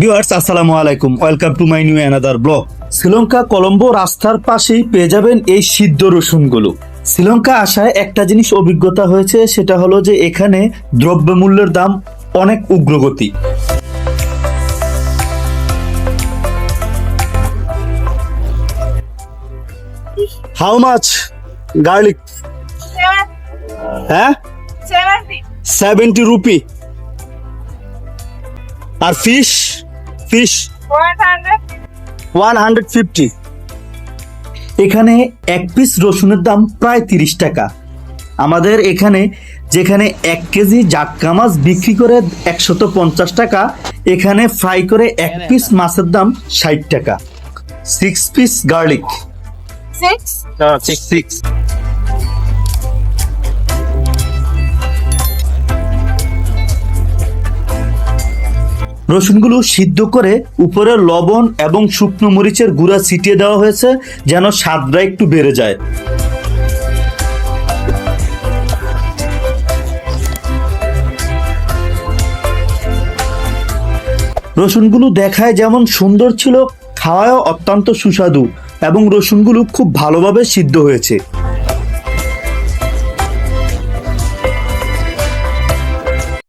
Viewers আসসালামু আলাইকুম, welcome to my new another blog. Sri Lanka Colombo রাস্তার পাশেই পেয়ে যাবেন এই সিদ্ধ রসুনগুলো। শ্রীলঙ্কা আসায় একটা জিনিস অভিজ্ঞতা হয়েছে, সেটা হলো যে এখানে দ্রব্যমূল্যের দাম অনেক উগ্রগতি। How much garlic? হ্যাঁ, 70 রুপি। আর ফিশ 150। এখানে এক পিস রসুনের দাম প্রায় 30 টাকা। আমাদের এখানে যেখানে 1 কেজি জাটকা মাছ বিক্রি করে 150 টাকা, এখানে ফ্রাই করে এক পিস মাছের দাম 60 টাকা। 6 পিস গার্লিক। 6 রসুনগুলো সিদ্ধ করে উপরে লবণ এবং শুকনো মরিচের গুঁড়া ছিটিয়ে দেওয়া হয়েছে যেন স্বাদটা একটু বেড়ে যায়। রসুনগুলো দেখায় যেমন সুন্দর ছিল, খাওয়ায়ও অত্যন্ত সুস্বাদু এবং রসুনগুলো খুব ভালোভাবে সিদ্ধ হয়েছে।